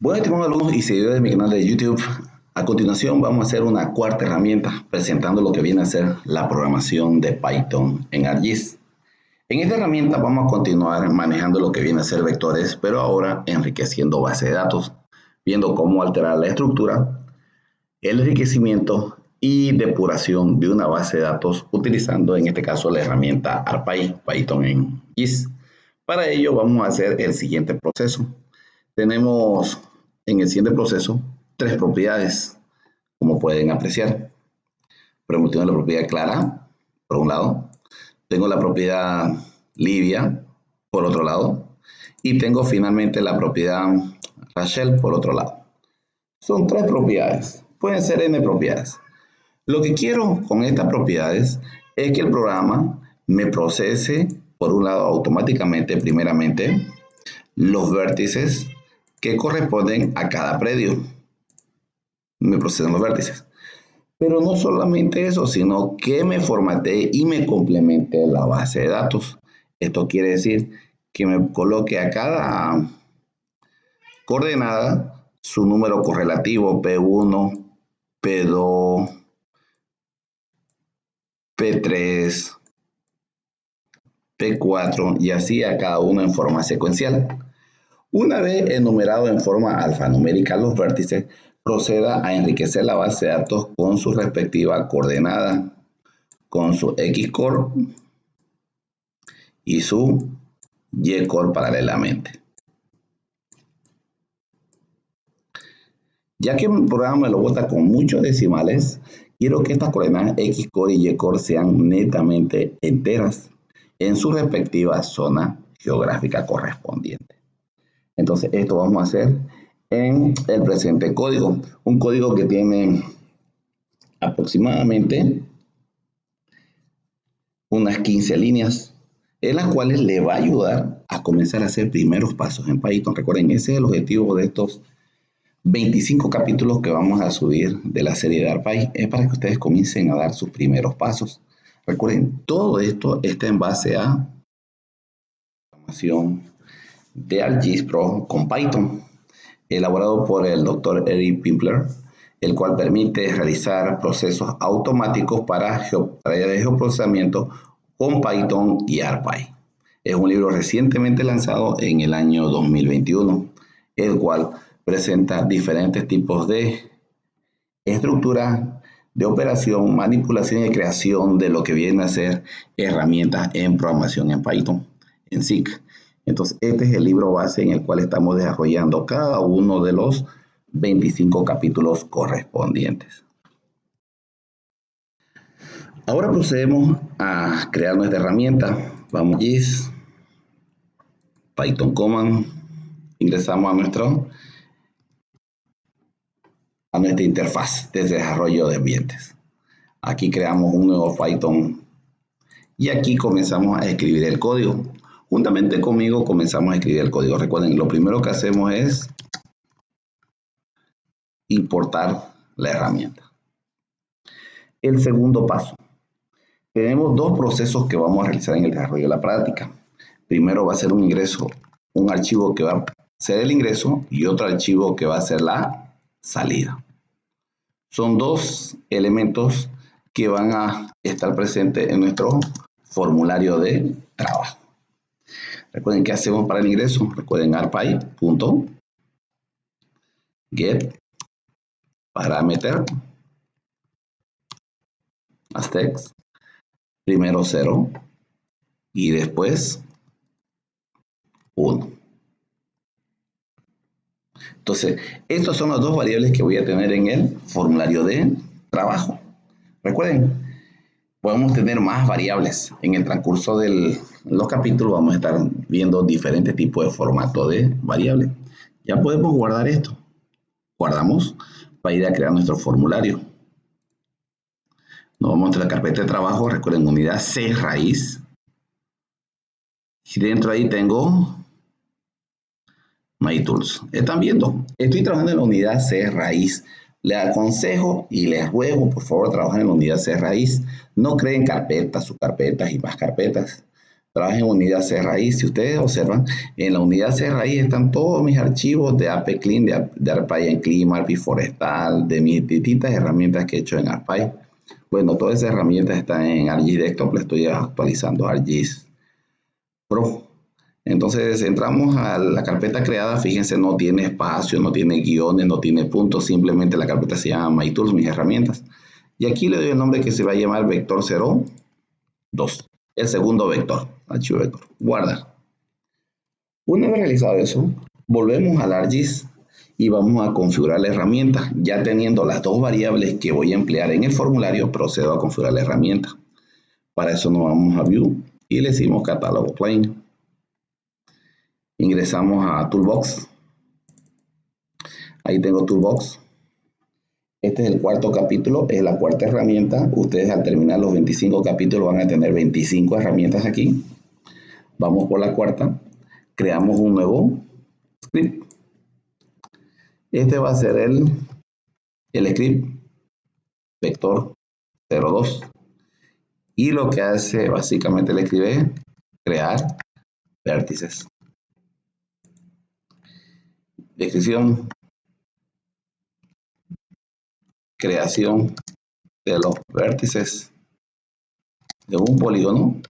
Bueno, estimados alumnos y seguidores de mi canal de YouTube, a continuación vamos a hacer una cuarta herramienta presentando lo que viene a ser la programación de Python en ArcGIS. En esta herramienta vamos a continuar manejando lo que viene a ser vectores, pero ahora enriqueciendo base de datos, viendo cómo alterar la estructura, el enriquecimiento y depuración de una base de datos utilizando en este caso la herramienta ArcPy, Python en GIS. Para ello vamos a hacer el siguiente proceso. Tenemos en el siguiente proceso tres propiedades, como pueden apreciar. Por ejemplo, tengo la propiedad clara, por un lado. Tengo la propiedad Livia, por otro lado. Y tengo finalmente la propiedad Rachel, por otro lado. Son tres propiedades. Pueden ser n propiedades. Lo que quiero con estas propiedades es que el programa me procese, por un lado, automáticamente, primeramente, los vértices que corresponden a cada predio. Me procesan los vértices. Pero no solamente eso, sino que me formatee y me complemente la base de datos. Esto quiere decir que me coloque a cada coordenada su número correlativo P1, P2, P3, P4 y así a cada uno en forma secuencial. Una vez enumerado en forma alfanumérica los vértices, proceda a enriquecer la base de datos con su respectiva coordenada, con su X-core y su Y-core paralelamente. Ya que el programa me lo bota con muchos decimales, quiero que estas coordenadas X-core y Y-core sean netamente enteras en su respectiva zona geográfica correspondiente. Entonces, esto vamos a hacer en el presente código. Un código que tiene aproximadamente unas 15 líneas, en las cuales le va a ayudar a comenzar a hacer primeros pasos en Python. Recuerden, ese es el objetivo de estos 25 capítulos que vamos a subir de la serie de ArcPy. Es para que ustedes comiencen a dar sus primeros pasos. Recuerden, todo esto está en base a programación de ArcGIS Pro con Python, elaborado por el Dr. Eric Pimpler, el cual permite realizar procesos automáticos para tareas de geoprocesamiento con Python y ArcPy. Es un libro recientemente lanzado en el año 2021, el cual presenta diferentes tipos de estructura de operación, manipulación y creación de lo que viene a ser herramientas en programación en Python, en SIG. Entonces, este es el libro base en el cual estamos desarrollando cada uno de los 25 capítulos correspondientes. Ahora procedemos a crear nuestra herramienta. Vamos a GIS, Python Command, ingresamos a nuestra interfaz de desarrollo de ambientes. Aquí creamos un nuevo Python y aquí comenzamos a escribir el código. Juntamente conmigo comenzamos a escribir el código. Recuerden, lo primero que hacemos es importar la herramienta. El segundo paso. Tenemos dos procesos que vamos a realizar en el desarrollo de la práctica. Primero va a ser un ingreso, un archivo que va a ser el ingreso y otro archivo que va a ser la salida. Son dos elementos que van a estar presentes en nuestro formulario de trabajo. Recuerden, ¿qué hacemos para el ingreso? Recuerden arcpy.get parameter text, primero 0 y después 1. Entonces, estas son las dos variables que voy a tener en el formulario de trabajo. Recuerden, podemos tener más variables. En el transcurso de los capítulos vamos a estar viendo diferentes tipos de formato de variables. Ya podemos guardar esto. Guardamos para ir a crear nuestro formulario. Nos vamos a la carpeta de trabajo. Recuerden, unidad C raíz. Y dentro ahí tengo My Tools. Están viendo, estoy trabajando en la unidad C raíz. Les aconsejo y les ruego, por favor, trabajen en la unidad C raíz. No creen carpetas, subcarpetas y más carpetas. trabajo en unidad C raíz. Si ustedes observan, en la unidad C raíz están todos mis archivos de AppClean, de ArcPy ArcPy Forestal, de mis distintas herramientas que he hecho en ArcPy. Bueno, todas esas herramientas están en ArcGIS Desktop, le estoy actualizando ArcGIS Pro. Entonces entramos a la carpeta creada, fíjense, no tiene espacio, no tiene guiones, no tiene puntos, simplemente la carpeta se llama MyTools, mis herramientas. Y aquí le doy el nombre que se va a llamar vector 02, el segundo vector, archivo vector, guarda. Una vez realizado eso, volvemos al ArcGIS y vamos a configurar la herramienta. Ya teniendo las dos variables que voy a emplear en el formulario, procedo a configurar la herramienta. Para eso nos vamos a View y le decimos Catálogo Plane. Ingresamos a Toolbox. Ahí tengo Toolbox. Este es el cuarto capítulo, es la cuarta herramienta. Ustedes al terminar los 25 capítulos van a tener 25 herramientas aquí. Vamos por la cuarta. Creamos un nuevo script. Este va a ser el script vector 02. Y lo que hace básicamente le escribe crear vértices. Descripción. Creación de los vértices de un polígono,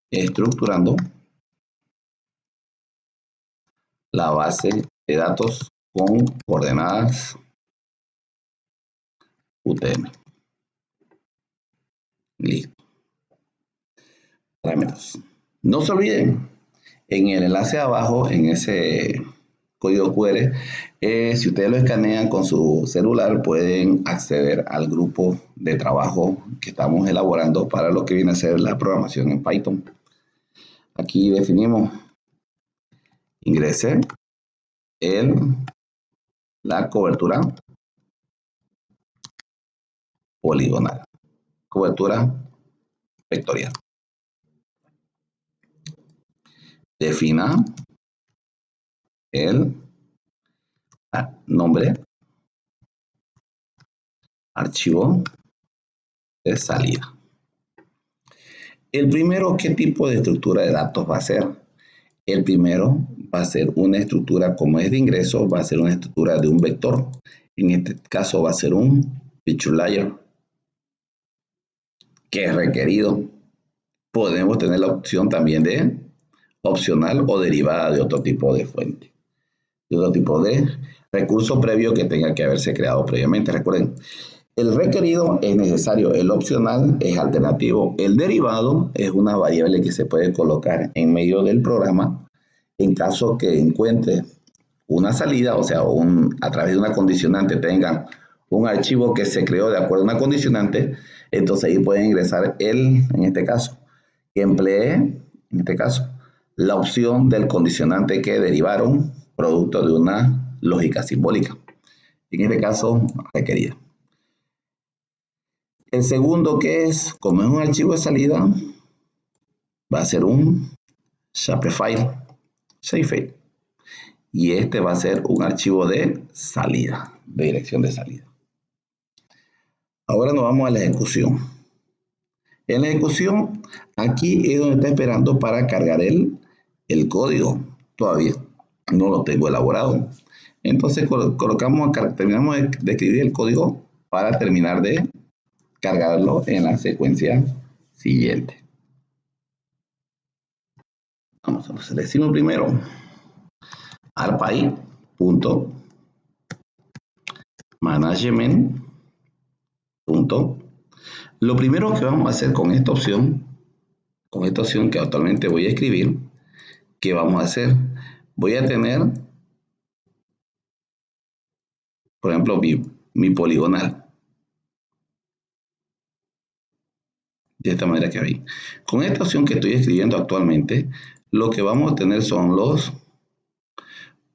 estructurando la base de datos con coordenadas UTM. Listo. Parámetros. No se olviden, en el enlace de abajo, en ese código QR, si ustedes lo escanean con su celular, pueden acceder al grupo de trabajo que estamos elaborando para lo que viene a ser la programación en Python. Aquí definimos, ingrese la cobertura poligonal, cobertura vectorial. Defina el nombre, archivo de salida. El primero, ¿qué tipo de estructura de datos va a ser? El primero va a ser una estructura, como es de ingreso, va a ser una estructura de un vector. En este caso va a ser un picture layer, que es requerido. Podemos tener la opción también de opcional o derivada de otro tipo de fuente, de otro tipo de recurso previo que tenga que haberse creado previamente. Recuerden, el requerido es necesario, el opcional es alternativo, el derivado es una variable que se puede colocar en medio del programa en caso que encuentre una salida, o sea, a través de una condicionante tengan un archivo que se creó de acuerdo a una condicionante, entonces ahí pueden ingresar en este caso, que emplee, en este caso, la opción del condicionante que derivaron producto de una lógica simbólica. En este caso, requerida. El segundo, que es, como es un archivo de salida, va a ser un shapefile. Y este va a ser un archivo de salida, de dirección de salida. Ahora nos vamos a la ejecución. En la ejecución, aquí es donde está esperando para cargar el código. Todavía no lo tengo elaborado. Entonces terminamos de escribir el código para terminar de cargarlo en la secuencia siguiente. Vamos a seleccionar primero arcpy.management. Lo primero que vamos a hacer con esta opción que actualmente voy a escribir, ¿qué vamos a hacer? Voy a tener, por ejemplo, mi poligonal. De esta manera que veis. Con esta opción que estoy escribiendo actualmente, lo que vamos a tener son los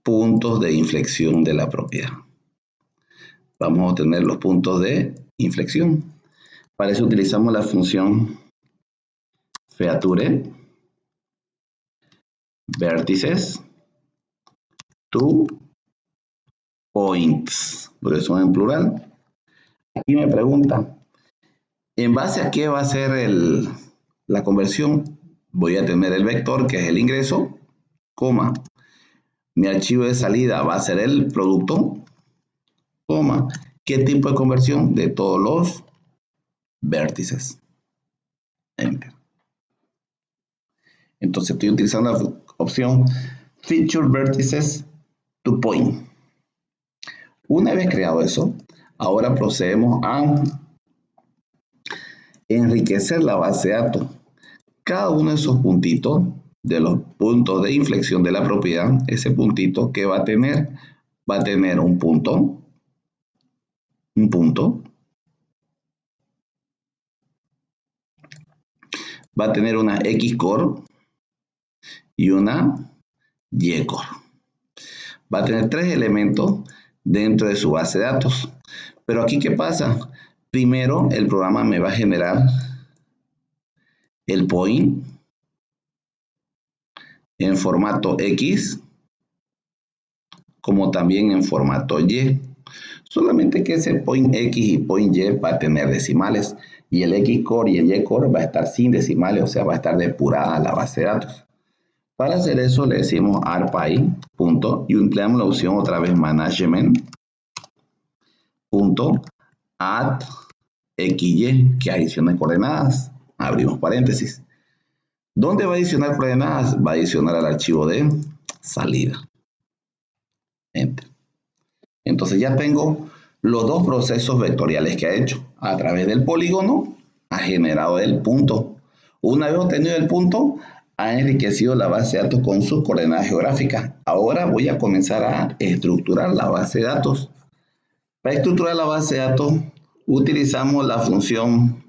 puntos de inflexión de la propiedad. Vamos a obtener los puntos de inflexión. Para eso utilizamos la función feature vértices to points, porque son en plural. Aquí me pregunta, ¿en base a qué va a ser la conversión? voy a tener el vector, que es el ingreso, coma. Mi archivo de salida va a ser el producto, coma. ¿Qué tipo de conversión? De todos los vértices. Enter. Entonces estoy utilizando la opción Feature Vertices to Point. Una vez creado eso, ahora procedemos a enriquecer la base de datos. Cada uno de esos puntitos, de los puntos de inflexión de la propiedad, ese puntito que va a tener un punto, va a tener una X-core y una Y-core. Va a tener 3 elementos dentro de su base de datos. Pero aquí, ¿qué pasa? Primero, el programa me va a generar el point en formato X, como también en formato Y. Solamente que ese point X y point Y va a tener decimales, y el X-core y el Y-core va a estar sin decimales, o sea, va a estar depurada la base de datos. Para hacer eso le decimos arpy, punto, y empleamos la opción otra vez management, punto, add XY, que adiciona coordenadas, abrimos paréntesis. ¿Dónde va a adicionar coordenadas? Va a adicionar al archivo de salida. Enter. Entonces ya tengo los dos procesos vectoriales que ha hecho. A través del polígono ha generado el punto. Una vez obtenido el punto, ha enriquecido la base de datos con sus coordenadas geográficas. Ahora voy a comenzar a estructurar la base de datos. Para estructurar la base de datos, utilizamos la función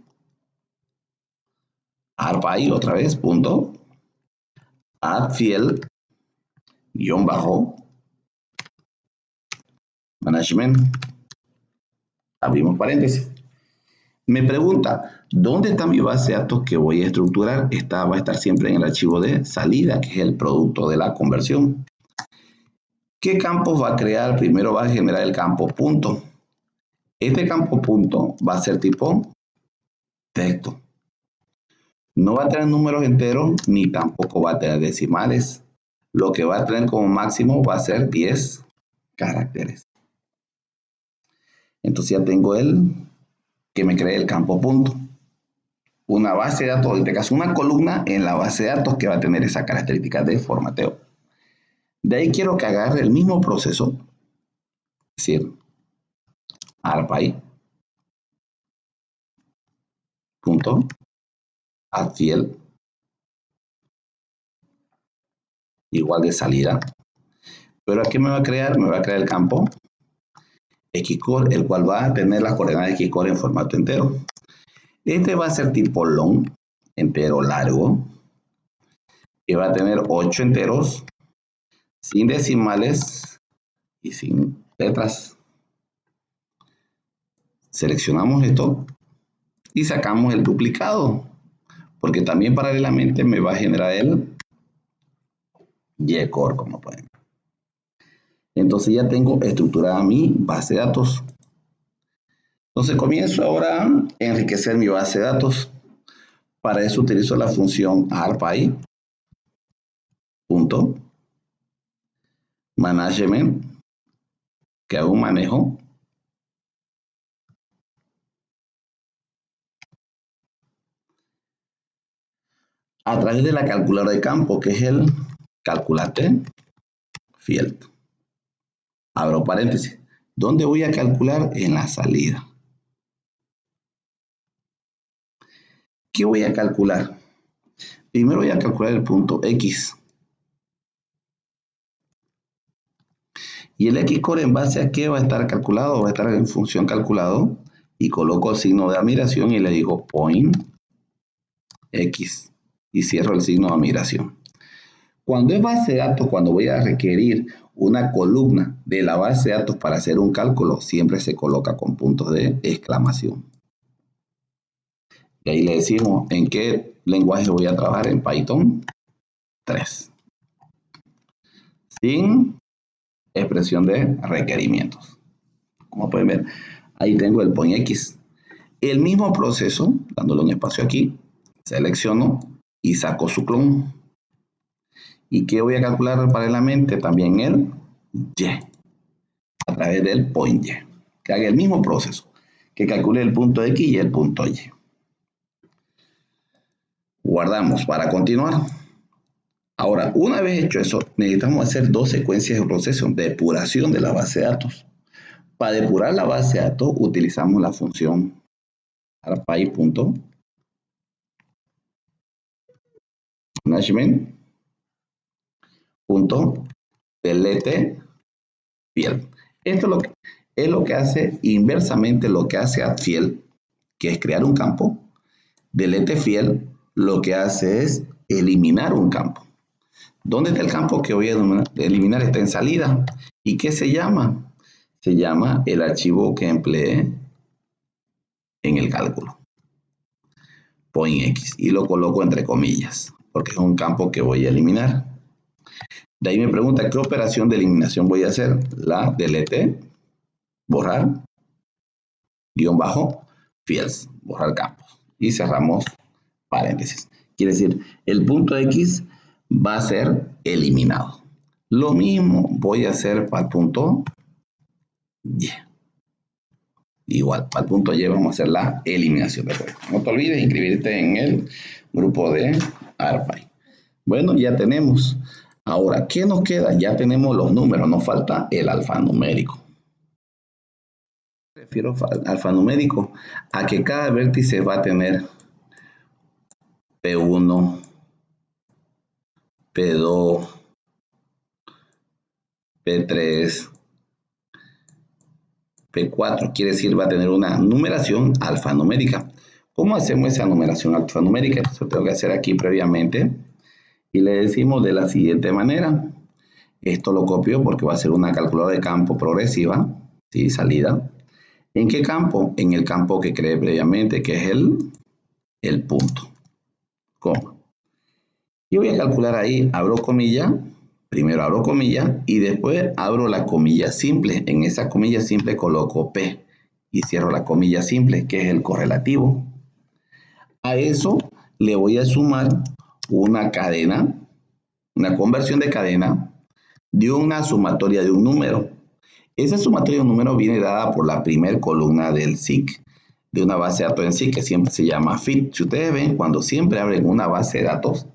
arpy, otra vez, punto, add field, guión bajo, management, abrimos paréntesis. Me pregunta, ¿dónde está mi base de datos que voy a estructurar? Esta va a estar siempre en el archivo de salida, que es el producto de la conversión. ¿Qué campos va a crear? Primero va a generar el campo punto. Este campo punto va a ser tipo texto. No va a tener números enteros, ni tampoco va a tener decimales. Lo que va a tener como máximo va a ser 10 caracteres. Entonces ya tengo que me cree el campo punto. Una base de datos, en este caso una columna en la base de datos que va a tener esa característica de formateo. De ahí quiero que agarre el mismo proceso, es decir, arpy, punto, add field, igual de salida. Pero aquí me va a crear el campo Xcore, el cual va a tener las coordenadas Xcore en formato entero. Este va a ser tipo long, entero largo, que va a tener 8 enteros, sin decimales y sin letras. Seleccionamos esto y sacamos el duplicado, porque también paralelamente me va a generar el Y-core, como pueden ver. Entonces ya tengo estructurada mi base de datos. Entonces comienzo ahora a enriquecer mi base de datos. Para eso utilizo la función arpy, punto, management, que hago un manejo. A través de la calculadora de campo, que es el calculate field. Abro paréntesis. ¿Dónde voy a calcular? En la salida. ¿Qué voy a calcular? Primero voy a calcular el punto X. ¿Y el X-core en base a qué va a estar calculado? Va a estar en función calculado. Y coloco el signo de admiración y le digo point X. Y cierro el signo de admiración. Cuando es base de datos, cuando voy a requerir una columna de la base de datos para hacer un cálculo, siempre se coloca con puntos de exclamación. Y ahí le decimos en qué lenguaje voy a trabajar, en Python 3. Sin expresión de requerimientos. Como pueden ver, ahí tengo el point X. El mismo proceso, dándole un espacio aquí, selecciono y saco su clon. ¿Y qué voy a calcular paralelamente? También el y, a través del point y. Que haga el mismo proceso, que calcule el punto X y el punto Y. Guardamos para continuar. Ahora, una vez hecho eso, necesitamos hacer dos secuencias de proceso de depuración de la base de datos. Para depurar la base de datos, utilizamos la función arpy.management.delete field. Esto es lo que hace inversamente lo que hace add-field, que es crear un campo. Delete field lo que hace es eliminar un campo. ¿Dónde está el campo que voy a eliminar? Está en salida. ¿Y qué se llama? Se llama el archivo que empleé en el cálculo. Point X. Y lo coloco entre comillas, porque es un campo que voy a eliminar. De ahí me pregunta, ¿qué operación de eliminación voy a hacer? La delete, borrar, guión bajo, fields, borrar campos. Y cerramos paréntesis. Quiere decir, el punto X va a ser eliminado. Lo mismo voy a hacer para el punto Y. Igual, para el punto Y vamos a hacer la eliminación de código. No te olvides inscribirte en el grupo de ARPy. Bueno, ya tenemos. Ahora, ¿qué nos queda? Ya tenemos los números, nos falta el alfanumérico. Me refiero al alfanumérico a que cada vértice va a tener P1, P2, P3, P4, quiere decir va a tener una numeración alfanumérica. ¿Cómo hacemos esa numeración alfanumérica? Eso tengo que hacer aquí previamente y le decimos de la siguiente manera. Esto lo copio porque va a ser una calculadora de campo progresiva, ¿sí? Salida. ¿En qué campo? En el campo que creé previamente, que es el punto. Coma. Y voy a calcular ahí, abro comilla, primero abro comilla y después abro la comilla simple. En esa comilla simple coloco P y cierro la comilla simple, que es el correlativo. A eso le voy a sumar una cadena, una conversión de cadena de una sumatoria de un número. Esa sumatoria de un número viene dada por la primera columna del SIC, de una base de datos en sí, que siempre se llama FIT. Si ustedes ven, cuando siempre abren una base de datos,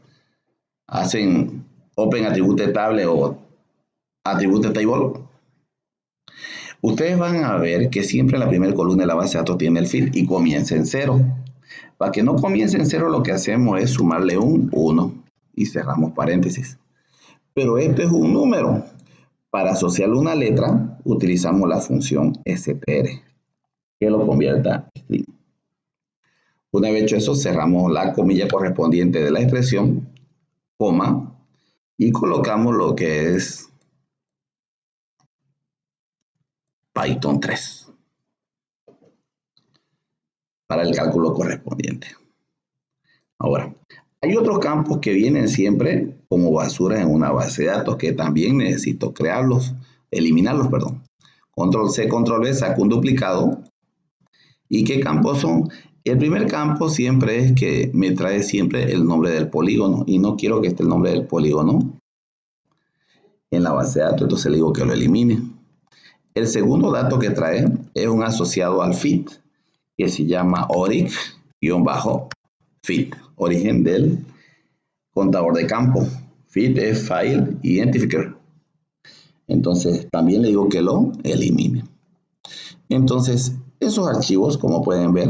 hacen Open Attribute Table o Attribute Table, ustedes van a ver que siempre la primera columna de la base de datos tiene el FIT y comienza en 0. Para que no comience en 0, lo que hacemos es sumarle un 1 y cerramos paréntesis. Pero esto es un número. Para asociarle una letra, utilizamos la función str, que lo convierta en string. Una vez hecho eso, cerramos la comilla correspondiente de la expresión, coma, y colocamos lo que es Python 3 para el cálculo correspondiente. Ahora, hay otros campos que vienen siempre como basura en una base de datos que también necesito crearlos, eliminarlos, perdón. Control C, Control V, saco un duplicado. ¿Y qué campos son? El primer campo siempre es que me trae siempre el nombre del polígono y no quiero que esté el nombre del polígono en la base de datos, entonces le digo que lo elimine. El segundo dato que trae es un asociado al FIT que se llama oric-fit, origen del contador de campo. FIT es File Identifier. Entonces también le digo que lo elimine. Entonces esos archivos, como pueden ver,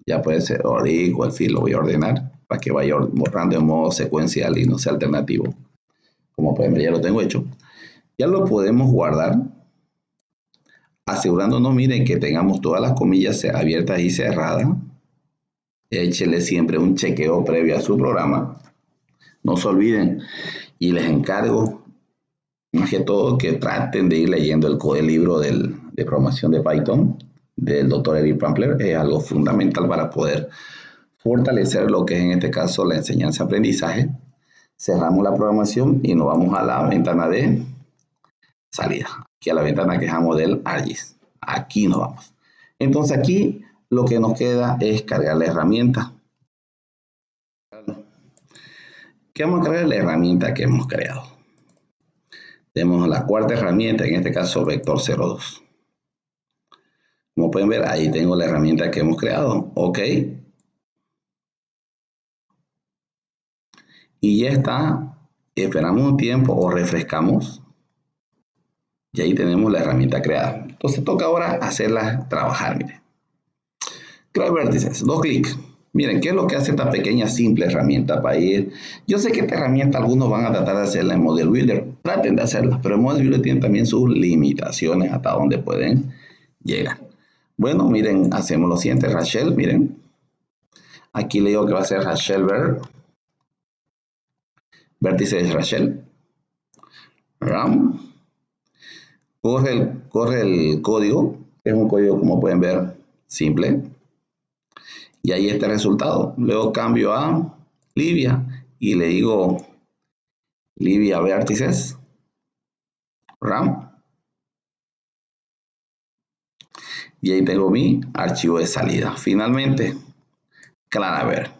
ya puede ser oric o el FIT, lo voy a ordenar para que vaya borrando en modo secuencial y no sea alternativo. Como pueden ver, ya lo tengo hecho. Ya lo podemos guardar, asegurándonos, miren, que tengamos todas las comillas abiertas y cerradas. Échele siempre un chequeo previo a su programa. No se olviden, y les encargo, más que todo, que traten de ir leyendo el libro de programación de Python del Dr. Eric Prampler. Es algo fundamental para poder fortalecer lo que es en este caso la enseñanza-aprendizaje. Cerramos la programación y nos vamos a la ventana de salida. Aquí a la ventana que dejamos del ARGIS. Aquí nos vamos. Entonces aquí lo que nos queda es cargar la herramienta. ¿Qué vamos a crear? La herramienta que hemos creado. Tenemos la cuarta herramienta, en este caso vector 02. Como pueden ver, ahí tengo la herramienta que hemos creado. Ok. Y ya está. Esperamos un tiempo o refrescamos. Y ahí tenemos la herramienta creada. Entonces toca ahora hacerla trabajar. Miren. Crear vértices. Dos clics. Miren, ¿qué es lo que hace esta pequeña, simple herramienta para ir? Yo sé que esta herramienta algunos van a tratar de hacerla en Model Builder. Traten de hacerla, pero el Model Builder tiene también sus limitaciones hasta donde pueden llegar. Bueno, miren, hacemos lo siguiente. Rachel, miren. Aquí le digo que va a ser Rachel vértice de Rachel. RAM. Corre el código. Es un código, como pueden ver, simple. Y ahí está el resultado. Luego cambio a Livia y le digo Livia vértices, RAM. Y ahí tengo mi archivo de salida. Finalmente, Claraver.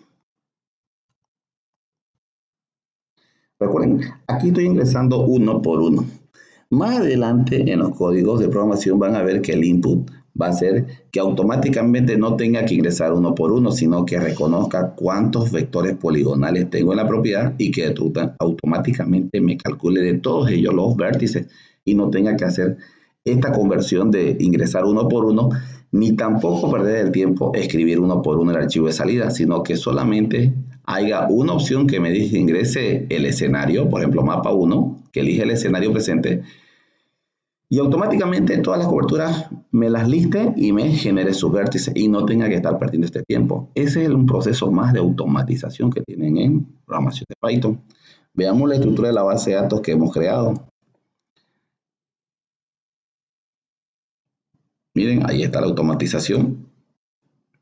Recuerden, aquí estoy ingresando uno por uno. Más adelante en los códigos de programación van a ver que el input va a ser que automáticamente no tenga que ingresar uno por uno, sino que reconozca cuántos vectores poligonales tengo en la propiedad y que automáticamente me calcule de todos ellos los vértices y no tenga que hacer esta conversión de ingresar uno por uno, ni tampoco perder el tiempo escribir uno por uno el archivo de salida, sino que solamente haya una opción que me dice ingrese el escenario, por ejemplo mapa 1, que elige el escenario presente, y automáticamente todas las coberturas me las liste y me genere sus vértices y no tenga que estar perdiendo este tiempo. Ese es un proceso más de automatización que tienen en programación de Python. Veamos la estructura de la base de datos que hemos creado. Miren, ahí está la automatización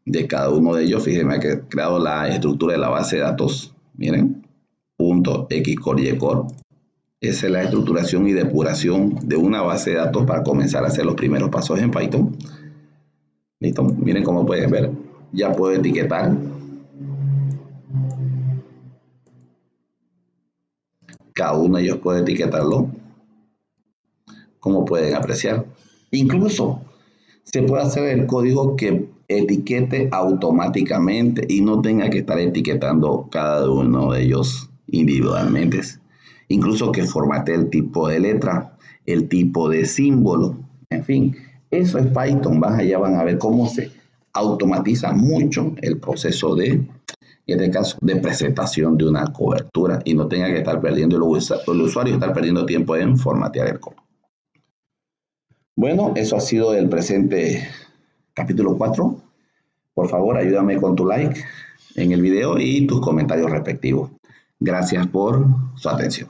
de cada uno de ellos. Fíjense que he creado la estructura de la base de datos. Miren, punto xcore y core. Esa es la estructuración y depuración de una base de datos para comenzar a hacer los primeros pasos en Python. Listo, miren cómo pueden ver. Ya puedo etiquetar. Cada uno de ellos puede etiquetarlo. Como pueden apreciar. Incluso se puede hacer el código que etiquete automáticamente y no tenga que estar etiquetando cada uno de ellos individualmente. Incluso que formate el tipo de letra, el tipo de símbolo, en fin, eso es Python. Allá van a ver cómo se automatiza mucho el proceso de, en este caso, de presentación de una cobertura y no tenga que estar perdiendo el usuario, estar perdiendo tiempo en formatear el código. Bueno, eso ha sido el presente capítulo 4. Por favor, ayúdame con tu like en el video y tus comentarios respectivos. Gracias por su atención.